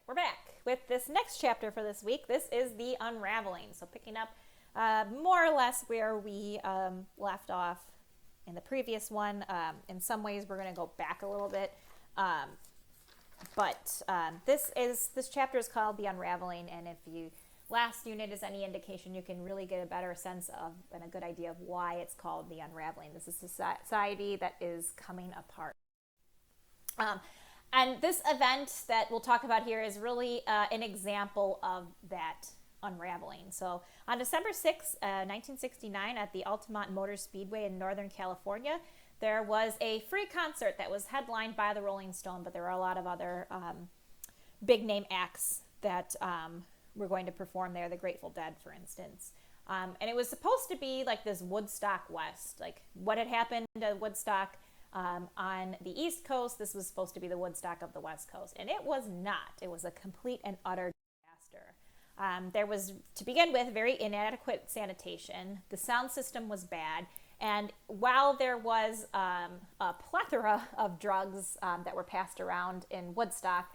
we're back with this next chapter for this week. This is the Unraveling. So picking up more or less where we left off in the previous one. In some ways, we're going to go back a little bit. But this chapter is called the Unraveling, and if you last unit is any indication, you can really get a better sense of and a good idea of why it's called the Unraveling. This is a society that is coming apart. And this event that we'll talk about here is really an example of that unraveling. So on December 6, 1969, at the Altamont Motor Speedway in Northern California, there was a free concert that was headlined by the Rolling Stone, but there were a lot of other big name acts that were going to perform there, the Grateful Dead, for instance. And it was supposed to be like this Woodstock West, like what had happened to Woodstock on the East Coast. This was supposed to be the Woodstock of the West Coast, and it was not. It was a complete and utter disaster. There was, to begin with, very inadequate sanitation. The sound system was bad, and while there was a plethora of drugs that were passed around in Woodstock,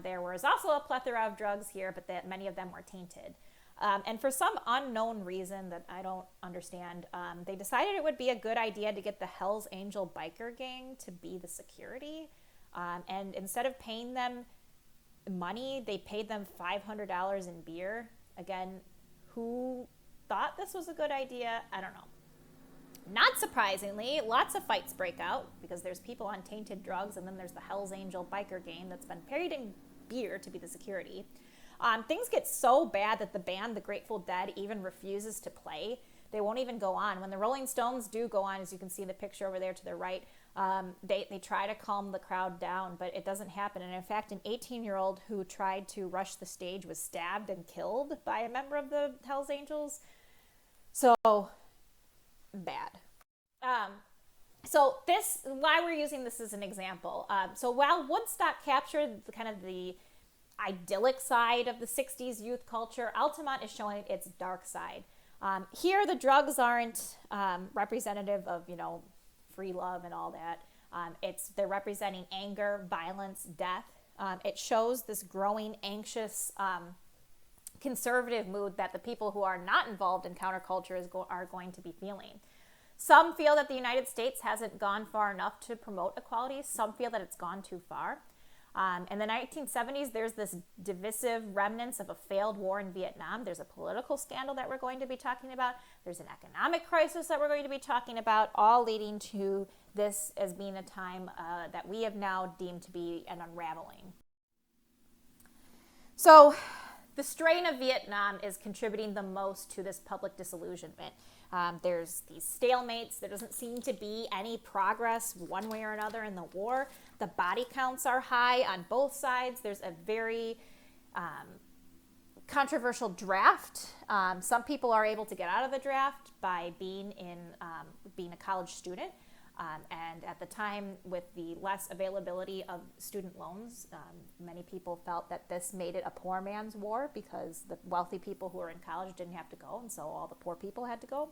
there was also a plethora of drugs here, but that many of them were tainted. And for some unknown reason that I don't understand, they decided it would be a good idea to get the Hells Angel biker gang to be the security. And instead of paying them money, they paid them $500 in beer. Again, who thought this was a good idea? I don't know. Not surprisingly, lots of fights break out because there's people on tainted drugs, and then there's the Hells Angel biker gang that's been paid in beer to be the security. Things get so bad that the band, the Grateful Dead, even refuses to play. They won't even go on. When the Rolling Stones do go on, as you can see in the picture over there to the right, they try to calm the crowd down, but it doesn't happen. And in fact, an 18-year-old who tried to rush the stage was stabbed and killed by a member of the Hells Angels. So, bad. So why we're using this as an example. So while Woodstock captured the idyllic side of the 60s youth culture, Altamont is showing its dark side. Here, the drugs aren't representative of, free love and all that. They're representing anger, violence, death. It shows this growing anxious, conservative mood that the people who are not involved in counterculture are going to be feeling. Some feel that the United States hasn't gone far enough to promote equality. Some feel that it's gone too far. In the 1970s, there's this divisive remnants of a failed war in Vietnam. There's a political scandal that we're going to be talking about. There's an economic crisis that we're going to be talking about, all leading to this as being a time that we have now deemed to be an unraveling. So the strain of Vietnam is contributing the most to this public disillusionment. There's these stalemates. There doesn't seem to be any progress one way or another in the war. The body counts are high on both sides. There's a very controversial draft. Some people are able to get out of the draft by being a college student. And at the time, with the less availability of student loans, many people felt that this made it a poor man's war because the wealthy people who were in college didn't have to go, and so all the poor people had to go.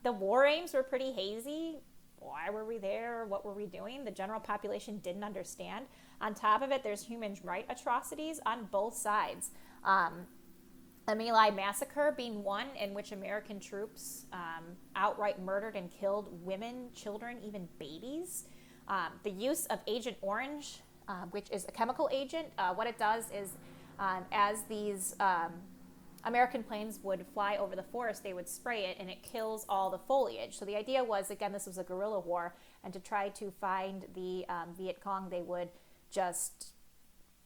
The war aims were pretty hazy. Why were we there? What were we doing? The general population didn't understand. On top of it, there's human rights atrocities on both sides. The My Lai massacre being one in which American troops outright murdered and killed women, children, even babies. The use of Agent Orange, which is a chemical agent. What it does is as these American planes would fly over the forest, they would spray it and it kills all the foliage. So the idea was, again, this was a guerrilla war, and to try to find the Viet Cong, they would just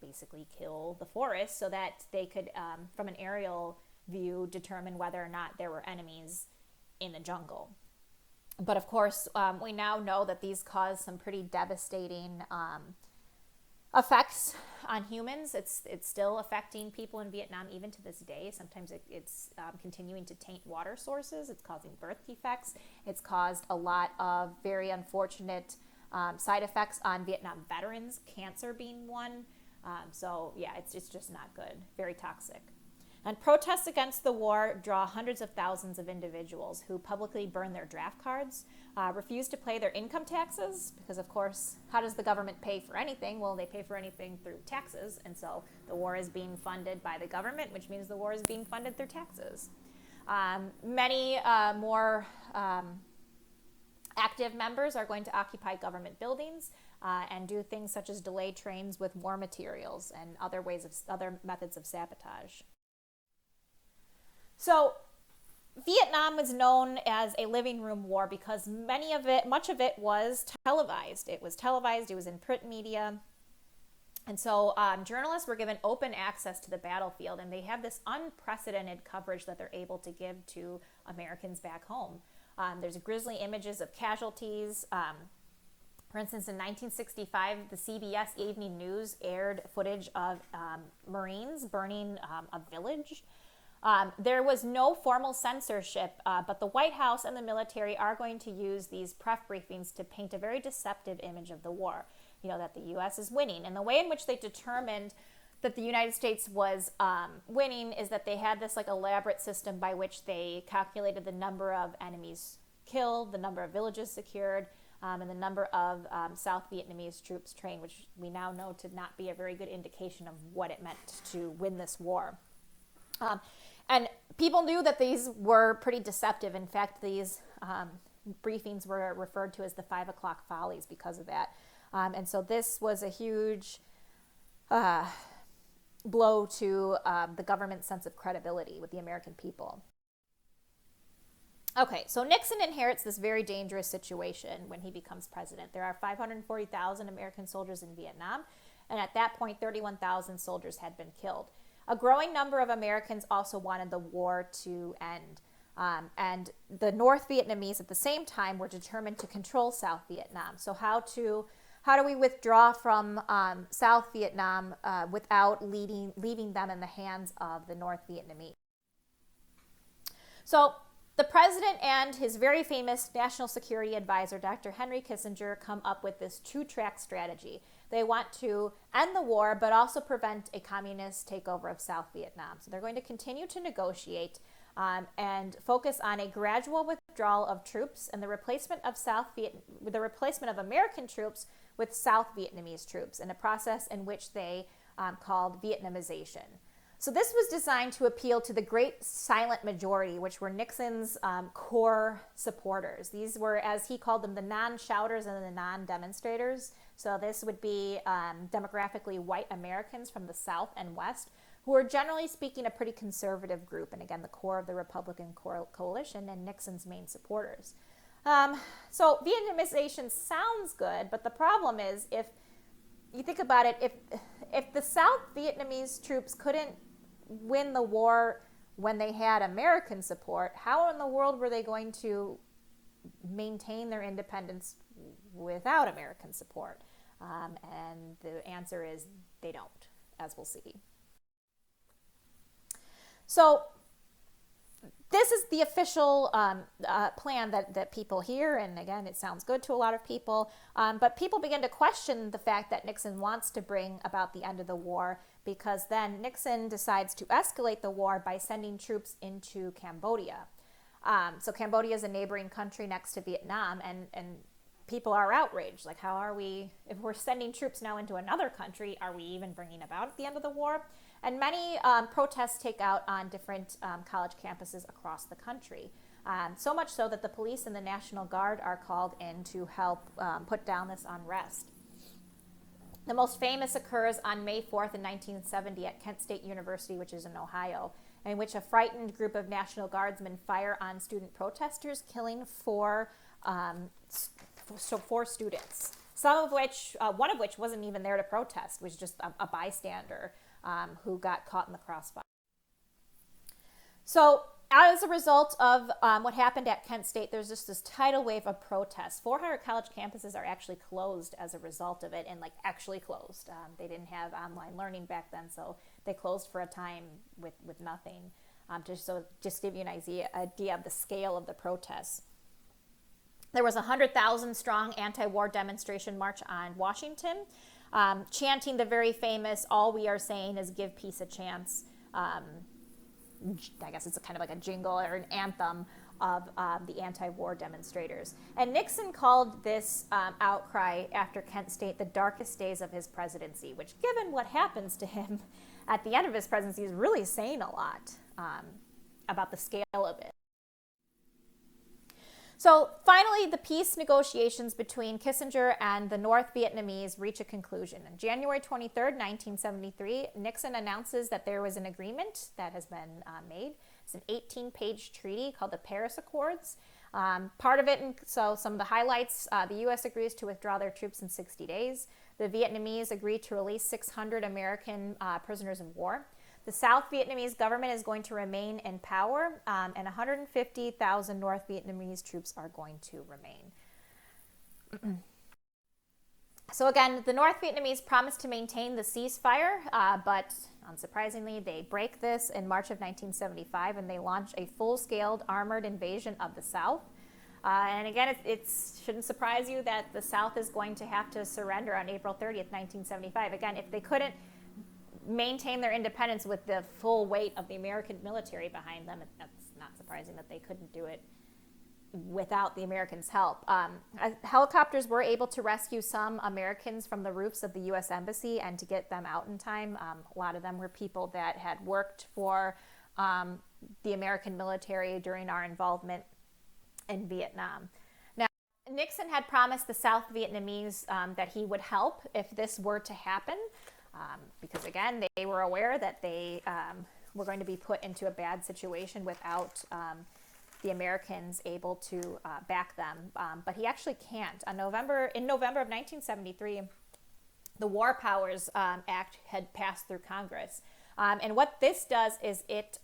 basically kill the forest so that they could, from an aerial view, determine whether or not there were enemies in the jungle. But of course, we now know that these cause some pretty devastating effects on humans. It's still affecting people in Vietnam even to this day. Sometimes it's continuing to taint water sources. It's causing birth defects. It's caused a lot of very unfortunate side effects on Vietnam veterans, cancer being one. So yeah, it's just not good, very toxic. And protests against the war draw hundreds of thousands of individuals who publicly burn their draft cards, refuse to pay their income taxes, because of course, how does the government pay for anything? Well, they pay for anything through taxes, and so the war is being funded by the government, which means the war is being funded through taxes. Many more active members are going to occupy government buildings and do things such as delay trains with war materials and other methods of sabotage. So Vietnam was known as a living room war because much of it was televised. It was televised, it was in print media. And so journalists were given open access to the battlefield, and they have this unprecedented coverage that they're able to give to Americans back home. There's grisly images of casualties. For instance, in 1965, the CBS Evening News aired footage of Marines burning a village. There was no formal censorship, but the White House and the military are going to use these press briefings to paint a very deceptive image of the war, that the U.S. is winning. And the way in which they determined that the United States was winning is that they had this elaborate system by which they calculated the number of enemies killed, the number of villages secured, and the number of South Vietnamese troops trained, which we now know to not be a very good indication of what it meant to win this war. And people knew that these were pretty deceptive. In fact, these briefings were referred to as the 5 o'clock follies because of that. And so this was a huge blow to the government's sense of credibility with the American people. Okay, so Nixon inherits this very dangerous situation when he becomes president. There are 540,000 American soldiers in Vietnam, and at that point, 31,000 soldiers had been killed. A growing number of Americans also wanted the war to end. And the North Vietnamese at the same time were determined to control South Vietnam. So how do we withdraw from South Vietnam without leaving them in the hands of the North Vietnamese? So the president and his very famous national security advisor, Dr. Henry Kissinger, come up with this two-track strategy. They want to end the war, but also prevent a communist takeover of South Vietnam. So they're going to continue to negotiate and focus on a gradual withdrawal of troops and the replacement of American troops with South Vietnamese troops in a process in which they called Vietnamization. So this was designed to appeal to the great silent majority, which were Nixon's core supporters. These were, as he called them, the non-shouters and the non-demonstrators. So this would be demographically white Americans from the South and West, who were generally speaking a pretty conservative group, and again, the core of the Republican coalition and Nixon's main supporters. So Vietnamization sounds good, but the problem is, if you think about it, if the South Vietnamese troops couldn't win the war when they had American support, how in the world were they going to maintain their independence without American support? And the answer is they don't, as we'll see. So this is the official plan that people hear, and again, it sounds good to a lot of people, but people begin to question the fact that Nixon wants to bring about the end of the war, because then Nixon decides to escalate the war by sending troops into Cambodia. So Cambodia is a neighboring country next to Vietnam, and people are outraged. Like, how are we, if we're sending troops now into another country, are we even bringing about the end of the war? And many protests take out on different college campuses across the country. So much so that the police and the National Guard are called in to help put down this unrest. The most famous occurs on May 4th in 1970 at Kent State University, which is in Ohio, in which a frightened group of National Guardsmen fire on student protesters, killing four students. One of which wasn't even there to protest, was just a bystander who got caught in the crossfire. So as a result of what happened at Kent State, there's just this tidal wave of protests. 400 college campuses are actually closed as a result of it, and actually closed. They didn't have online learning back then, so they closed for a time with nothing. Just to give you an idea of the scale of the protests. There was a 100,000 strong anti-war demonstration march on Washington, chanting the very famous "All we are saying is give peace a chance." I guess it's kind of like a jingle or an anthem of the anti-war demonstrators. And Nixon called this outcry after Kent State the darkest days of his presidency, which, given what happens to him at the end of his presidency, is really saying a lot about the scale of it. So finally, the peace negotiations between Kissinger and the North Vietnamese reach a conclusion. On January 23rd, 1973, Nixon announces that there was an agreement that has been made. It's an 18-page treaty called the Paris Accords. Part of it, so some of the highlights, the U.S. agrees to withdraw their troops in 60 days. The Vietnamese agree to release 600 American prisoners of war. The South Vietnamese government is going to remain in power, and 150,000 North Vietnamese troops are going to remain. So again, the North Vietnamese promised to maintain the ceasefire, but unsurprisingly, they break this in March of 1975, and they launch a full-scale armored invasion of the South. And again, it shouldn't surprise you that the South is going to have to surrender on April 30th, 1975. Again, if they couldn't maintain their independence with the full weight of the American military behind them, that's not surprising that they couldn't do it without the Americans' help. Helicopters were able to rescue some Americans from the roofs of the U.S. Embassy and to get them out in time. A lot of them were people that had worked for the American military during our involvement in Vietnam. Now, Nixon had promised the South Vietnamese that he would help if this were to happen. Because again, they were aware that they were going to be put into a bad situation without the Americans able to back them. But he actually can't. In November of 1973, the War Powers Act had passed through Congress. And what this does is it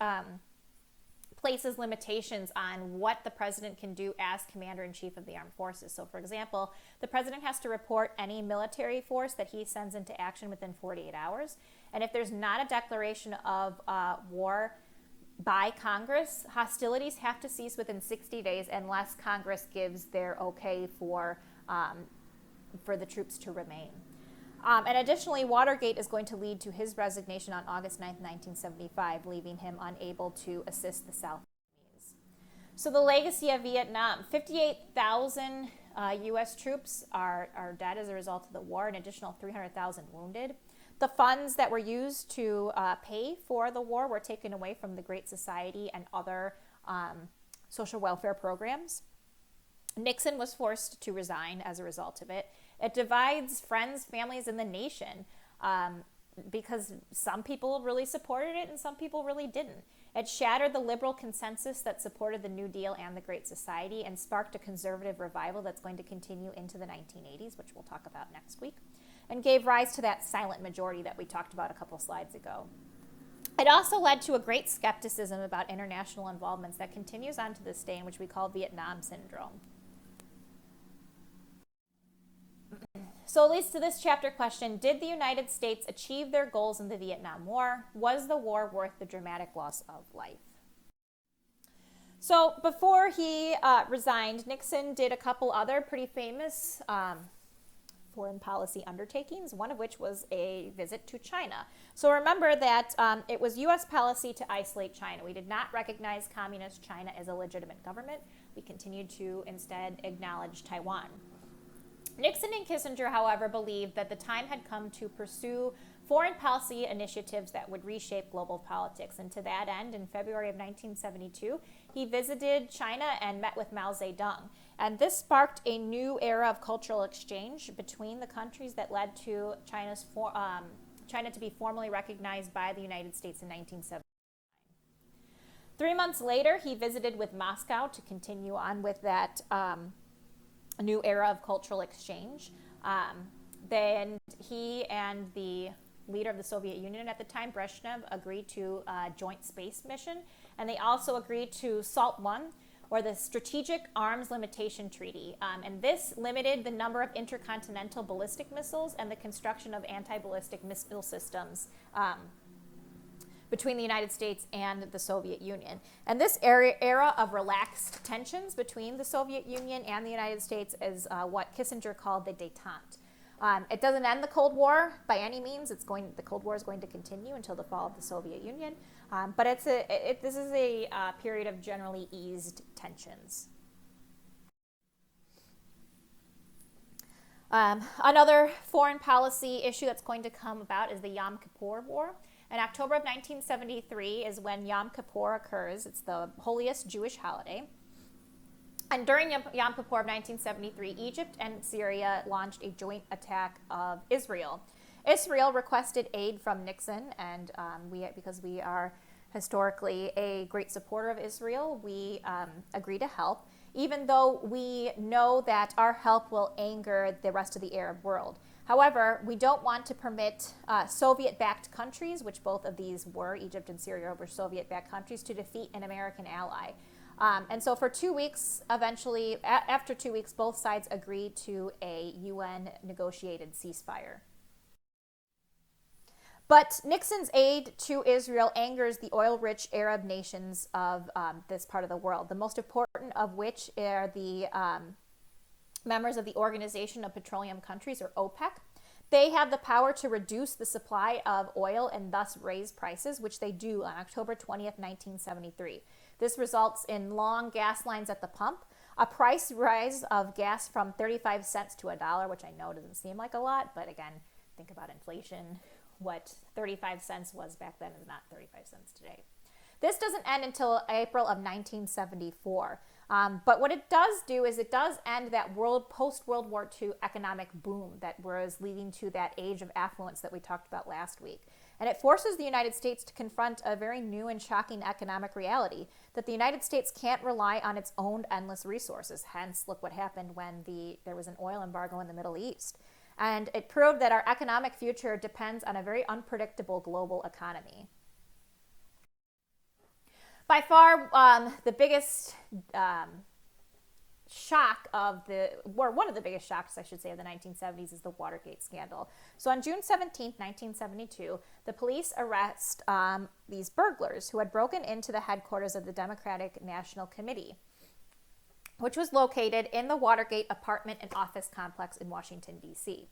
places limitations on what the president can do as commander-in-chief of the armed forces. So, for example, the president has to report any military force that he sends into action within 48 hours. And if there's not a declaration of war by Congress, hostilities have to cease within 60 days unless Congress gives their okay for the troops to remain. And additionally, Watergate is going to lead to his resignation on August 9, 1975, leaving him unable to assist the South Vietnamese. So the legacy of Vietnam: 58,000 U.S. troops are dead as a result of the war, an additional 300,000 wounded. The funds that were used to pay for the war were taken away from the Great Society and other social welfare programs. Nixon was forced to resign as a result of it. It divides friends, families, and the nation because some people really supported it and some people really didn't. It shattered the liberal consensus that supported the New Deal and the Great Society and sparked a conservative revival that's going to continue into the 1980s, which we'll talk about next week, and gave rise to that silent majority that we talked about a couple slides ago. It also led to a great skepticism about international involvements that continues on to this day, in which we call Vietnam Syndrome. So it leads to this chapter question: did the United States achieve their goals in the Vietnam War? Was the war worth the dramatic loss of life? So before he resigned, Nixon did a couple other pretty famous foreign policy undertakings, one of which was a visit to China. So remember that it was U.S. policy to isolate China. We did not recognize communist China as a legitimate government. We continued to instead acknowledge Taiwan. Nixon and Kissinger, however, believed that the time had come to pursue foreign policy initiatives that would reshape global politics. And to that end, in February of 1972, he visited China and met with Mao Zedong. And this sparked a new era of cultural exchange between the countries that led to China to be formally recognized by the United States in 1979. 3 months later, he visited with Moscow to continue on with that a new era of cultural exchange. Then he and the leader of the Soviet Union at the time, Brezhnev, agreed to a joint space mission, and they also agreed to SALT I, or the Strategic Arms Limitation Treaty. And this limited the number of intercontinental ballistic missiles and the construction of anti-ballistic missile systems between the United States and the Soviet Union. And this era of relaxed tensions between the Soviet Union and the United States is what Kissinger called the détente. It doesn't end the Cold War by any means. The Cold War is going to continue until the fall of the Soviet Union, but this is a period of generally eased tensions. Another foreign policy issue that's going to come about is the Yom Kippur War. In October of 1973 is when Yom Kippur occurs. It's the holiest Jewish holiday. And during Yom Kippur of 1973, Egypt and Syria launched a joint attack of Israel. Israel requested aid from Nixon, and because we are historically a great supporter of Israel, we agree to help, even though we know that our help will anger the rest of the Arab world. However, we don't want to permit Soviet-backed countries, which both of these were, Egypt and Syria were Soviet-backed countries, to defeat an American ally. And so for 2 weeks, eventually, after 2 weeks, both sides agreed to a UN-negotiated ceasefire. But Nixon's aid to Israel angers the oil-rich Arab nations of this part of the world, the most important of which are the members of the Organization of Petroleum Countries, or OPEC. They have the power to reduce the supply of oil and thus raise prices, which they do on October 20th, 1973. This results in long gas lines at the pump, a price rise of gas from 35 cents to $1, which I know doesn't seem like a lot, but again, think about inflation. What 35 cents was back then is not 35 cents today. This doesn't end until April of 1974. But what it does do is it does end that post-World War II economic boom that was leading to that age of affluence that we talked about last week. And it forces the United States to confront a very new and shocking economic reality, that the United States can't rely on its own endless resources. Hence, look what happened when there was an oil embargo in the Middle East. And it proved that our economic future depends on a very unpredictable global economy. By far, the biggest shock of one of the biggest shocks, I should say, of the 1970s is the Watergate scandal. So on June 17, 1972, the police arrest these burglars who had broken into the headquarters of the Democratic National Committee, which was located in the Watergate apartment and office complex in Washington, D.C.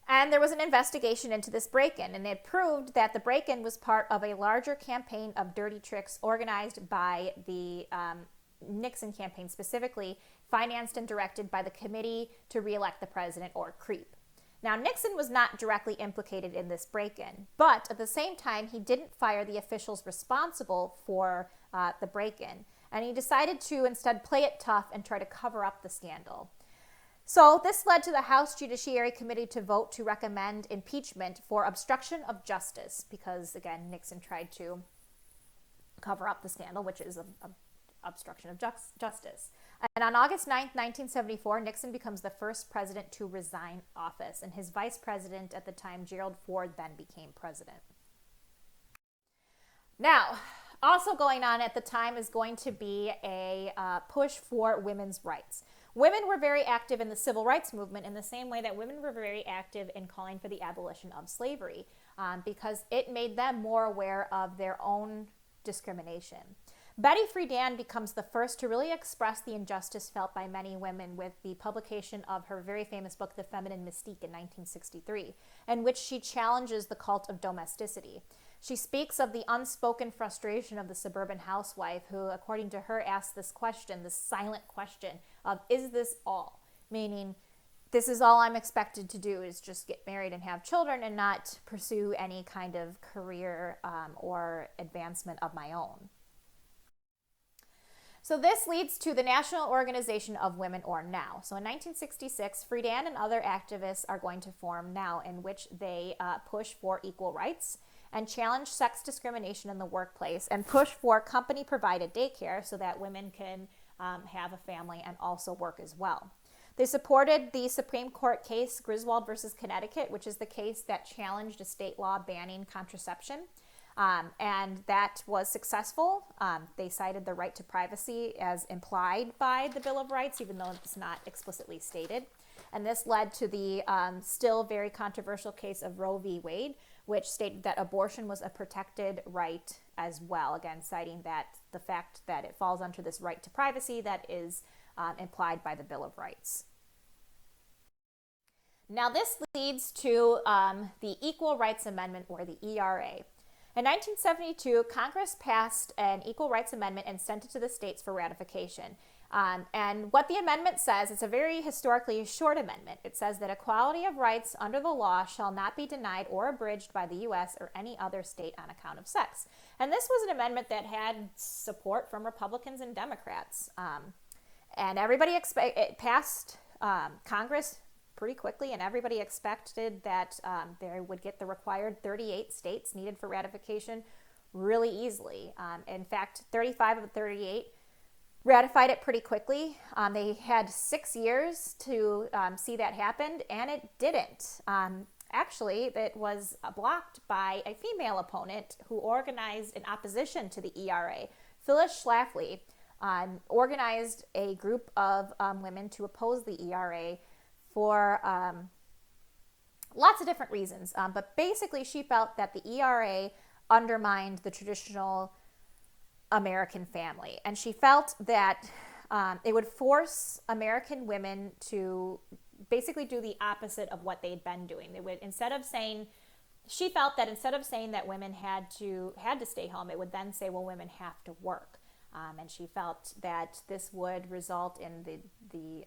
And there was an investigation into this break-in, and it proved that the break-in was part of a larger campaign of dirty tricks organized by the Nixon campaign, specifically financed and directed by the Committee to Re-elect the President, or CREEP. Now, Nixon was not directly implicated in this break-in, but at the same time, he didn't fire the officials responsible for the break-in, and he decided to instead play it tough and try to cover up the scandal. So this led to the House Judiciary Committee to vote to recommend impeachment for obstruction of justice, because, again, Nixon tried to cover up the scandal, which is an obstruction of justice. And on August 9th, 1974, Nixon becomes the first president to resign office, and his vice president at the time, Gerald Ford, then became president. Now, also going on at the time is going to be a push for women's rights. Women were very active in the civil rights movement in the same way that women were very active in calling for the abolition of slavery, because it made them more aware of their own discrimination. Betty Friedan becomes the first to really express the injustice felt by many women with the publication of her very famous book, The Feminine Mystique, in 1963, in which she challenges the cult of domesticity. She speaks of the unspoken frustration of the suburban housewife who, according to her, asks this question, this silent question of, is this all? Meaning, this is all I'm expected to do is just get married and have children and not pursue any kind of career or advancement of my own. So this leads to the National Organization of Women, or NOW. So in 1966, Friedan and other activists are going to form NOW, in which they push for equal rights and challenge sex discrimination in the workplace and push for company-provided daycare so that women can have a family and also work as well. They supported the Supreme Court case Griswold versus Connecticut, which is the case that challenged a state law banning contraception. And that was successful. They cited the right to privacy as implied by the Bill of Rights, even though it's not explicitly stated. And this led to the still very controversial case of Roe v. Wade, which stated that abortion was a protected right as well, again, citing that the fact that it falls under this right to privacy that is implied by the Bill of Rights. Now, this leads to the Equal Rights Amendment, or the ERA. In 1972, Congress passed an Equal Rights Amendment and sent it to the states for ratification. And what the amendment says, it's a very historically short amendment. It says that equality of rights under the law shall not be denied or abridged by the U.S. or any other state on account of sex. And this was an amendment that had support from Republicans and Democrats. And everybody it passed Congress pretty quickly, and everybody expected that they would get the required 38 states needed for ratification really easily. In fact, 35 of the 38 ratified it pretty quickly. They had 6 years to see that happen, and it didn't. Actually, it was blocked by a female opponent who organized in opposition to the ERA. Phyllis Schlafly organized a group of women to oppose the ERA for lots of different reasons. But basically, she felt that the ERA undermined the traditional American family. And she felt that it would force American women to basically do the opposite of what they'd been doing. They would, she felt that instead of saying that women had to stay home, it would then say, well, women have to work. And she felt that this would result in the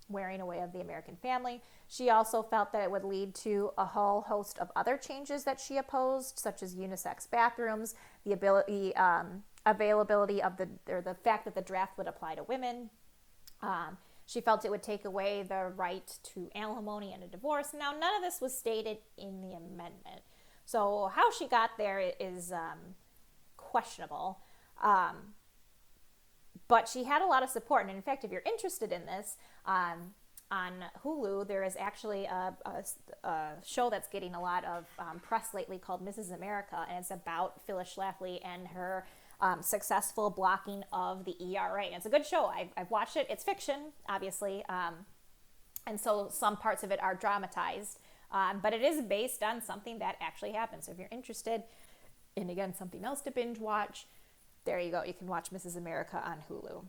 wearing away of the American family. She also felt that it would lead to a whole host of other changes that she opposed, such as unisex bathrooms, the availability of the fact that the draft would apply to women. She felt it would take away the right to alimony and a divorce. Now, none of this was stated in the amendment. So how she got there is questionable. But she had a lot of support. And in fact, if you're interested in this, on Hulu, there is actually a show that's getting a lot of press lately called Mrs. America, and it's about Phyllis Schlafly and her successful blocking of the ERA. And it's a good show. I've watched it. It's fiction, obviously, and so some parts of it are dramatized, but it is based on something that actually happened. So if you're interested in, again, something else to binge watch, there you go. You can watch Mrs. America on Hulu.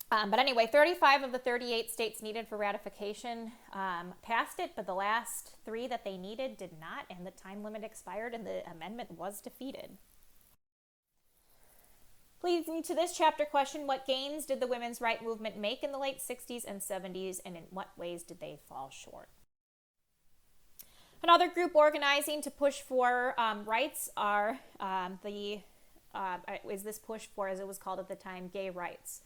But anyway, 35 of the 38 states needed for ratification passed it, but the last 3 that they needed did not, and the time limit expired and the amendment was defeated. Leads me to this chapter question: what gains did the women's right movement make in the late 60s and 70s, and in what ways did they fall short? Another group organizing to push for rights are is this push for, as it was called at the time, gay rights.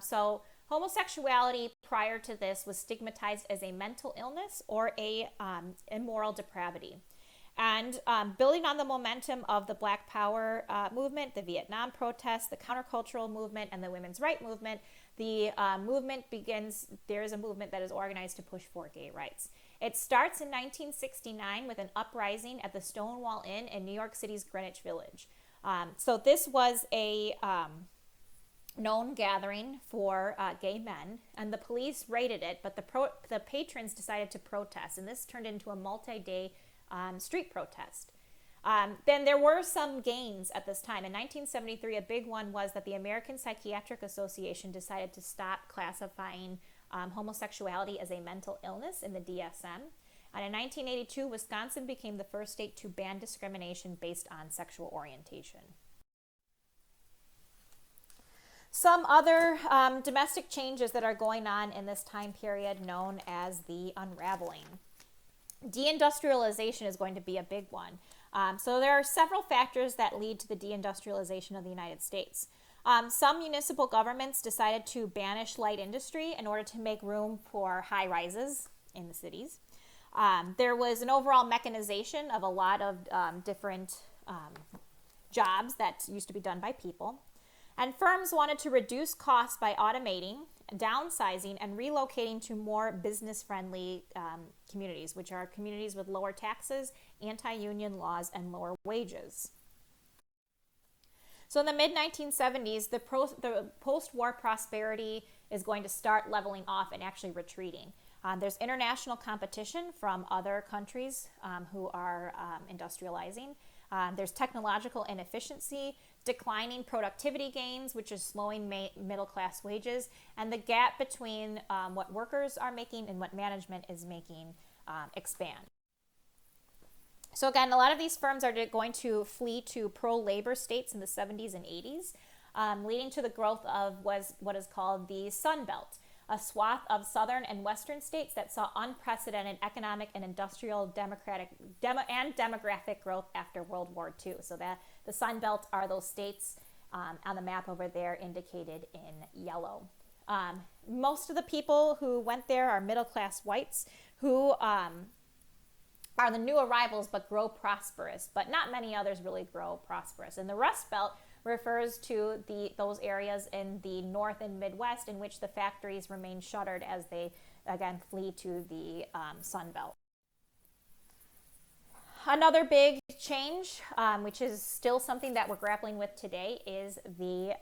So homosexuality prior to this was stigmatized as a mental illness or a immoral depravity. And building on the momentum of the Black Power movement, the Vietnam protests, the countercultural movement, and the women's rights movement, the movement begins. There is a movement that is organized to push for gay rights. It starts in 1969 with an uprising at the Stonewall Inn in New York City's Greenwich Village. So this was a known gathering for gay men, and the police raided it, but the patrons decided to protest, and this turned into a multi-day street protest. Then there were some gains at this time. In 1973, a big one was that the American Psychiatric Association decided to stop classifying homosexuality as a mental illness in the DSM. And in 1982, Wisconsin became the first state to ban discrimination based on sexual orientation. Some other domestic changes that are going on in this time period, known as the Unraveling. Deindustrialization is going to be a big one. So there are several factors that lead to the deindustrialization of the United States. Some municipal governments decided to banish light industry in order to make room for high rises in the cities. There was an overall mechanization of a lot of different jobs that used to be done by people. And firms wanted to reduce costs by automating, downsizing, and relocating to more business-friendly communities, which are communities with lower taxes, anti-union laws, and lower wages. So in the mid-1970s, the post-war prosperity is going to start leveling off and actually retreating. There's international competition from other countries who are industrializing. There's technological inefficiency, declining productivity gains, which is slowing middle class wages, and the gap between what workers are making and what management is making expand. So again, a lot of these firms are going to flee to pro-labor states in the 70s and 80s, leading to the growth of what is called the Sun Belt, a swath of southern and western states that saw unprecedented economic and industrial demographic growth after World War II. So that the Sun Belt are those states on the map over there indicated in yellow. Most of the people who went there are middle-class whites who are the new arrivals but grow prosperous, but not many others really grow prosperous. And the Rust Belt refers to those areas in the North and Midwest in which the factories remain shuttered as they, again, flee to the Sun Belt. Another big change, which is still something that we're grappling with today, is the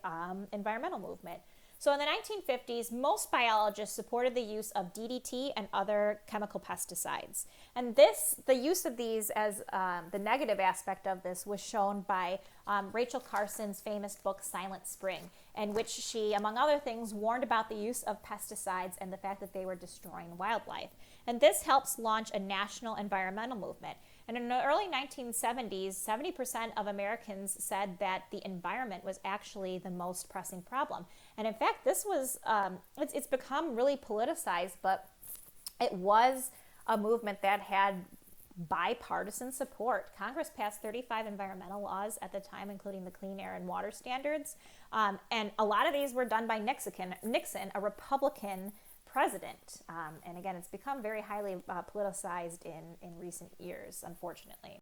environmental movement. So in the 1950s, most biologists supported the use of DDT and other chemical pesticides. And the use of these as the negative aspect of this was shown by Rachel Carson's famous book, Silent Spring, in which she, among other things, warned about the use of pesticides and the fact that they were destroying wildlife. And this helps launch a national environmental movement. And in the early 1970s, 70% of Americans said that the environment was actually the most pressing problem. And in fact, this was, it's become really politicized, but it was a movement that had bipartisan support. Congress passed 35 environmental laws at the time, including the Clean Air and Water Standards. And a lot of these were done by Nixon, a Republican president. And again, it's become very highly politicized in recent years, unfortunately.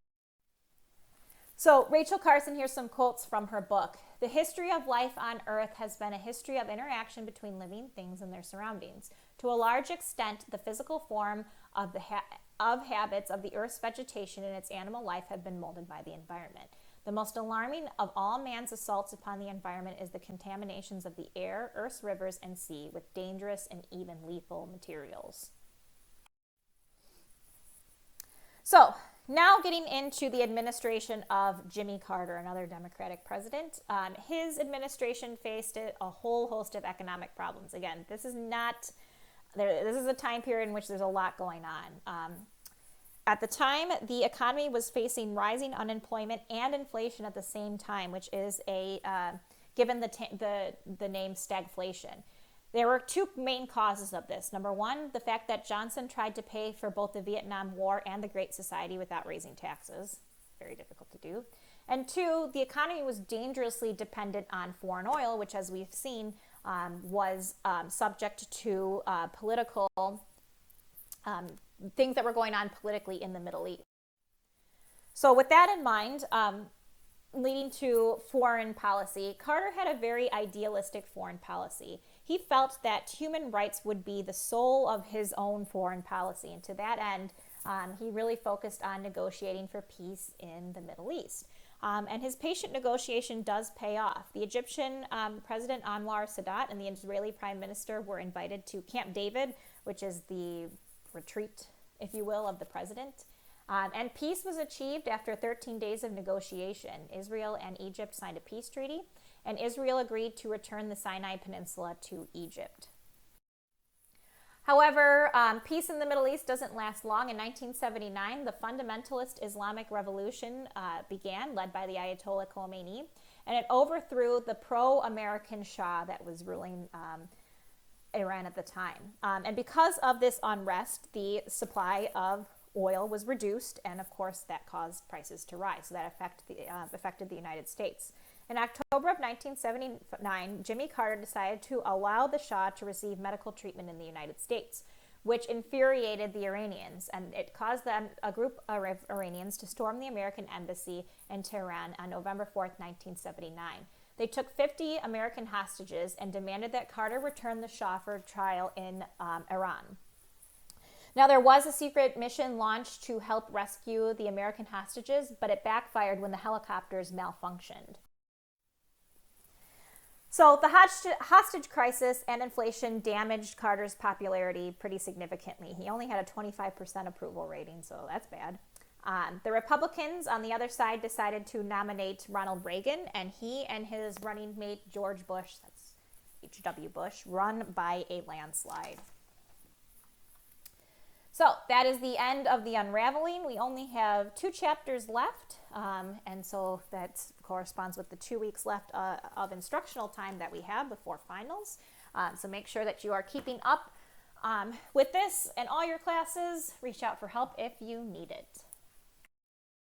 So Rachel Carson, here's some quotes from her book. The history of life on Earth has been a history of interaction between living things and their surroundings. To a large extent, the physical form of habits of the Earth's vegetation and its animal life have been molded by the environment. The most alarming of all man's assaults upon the environment is the contaminations of the air, Earth's rivers, and sea with dangerous and even lethal materials. So, now getting into the administration of Jimmy Carter, another Democratic president. His administration faced a whole host of economic problems. Again, this is a time period in which there's a lot going on. At the time, the economy was facing rising unemployment and inflation at the same time, which is given the name stagflation. There were two main causes of this. Number one, the fact that Johnson tried to pay for both the Vietnam War and the Great Society without raising taxes. Very difficult to do. And two, the economy was dangerously dependent on foreign oil, which, as we've seen, was subject to political things that were going on politically in the Middle East. So with that in mind, leading to foreign policy, Carter had a very idealistic foreign policy. He felt that human rights would be the soul of his own foreign policy. And to that end, he really focused on negotiating for peace in the Middle East. And his patient negotiation does pay off. The Egyptian President Anwar Sadat and the Israeli Prime Minister were invited to Camp David, which is the retreat, if you will, of the president. And peace was achieved after 13 days of negotiation. Israel and Egypt signed a peace treaty, and Israel agreed to return the Sinai Peninsula to Egypt. However, peace in the Middle East doesn't last long. In 1979, the fundamentalist Islamic Revolution began, led by the Ayatollah Khomeini, and it overthrew the pro-American Shah that was ruling Iran at the time. And because of this unrest, the supply of oil was reduced, and of course that caused prices to rise. So that affected the United States. In October of 1979, Jimmy Carter decided to allow the Shah to receive medical treatment in the United States, which infuriated the Iranians, and it caused a group of Iranians to storm the American embassy in Tehran on November 4th, 1979. They took 50 American hostages and demanded that Carter return the Shah for trial in Iran. Now, there was a secret mission launched to help rescue the American hostages, but it backfired when the helicopters malfunctioned. So the hostage crisis and inflation damaged Carter's popularity pretty significantly. He only had a 25% approval rating, so that's bad. The Republicans on the other side decided to nominate Ronald Reagan, and he and his running mate George Bush, that's H.W. Bush, run by a landslide. So that is the end of the Unraveling. We only have 2 chapters left, and so that corresponds with the 2 weeks left of instructional time that we have before finals. So make sure that you are keeping up with this and all your classes. Reach out for help if you need it.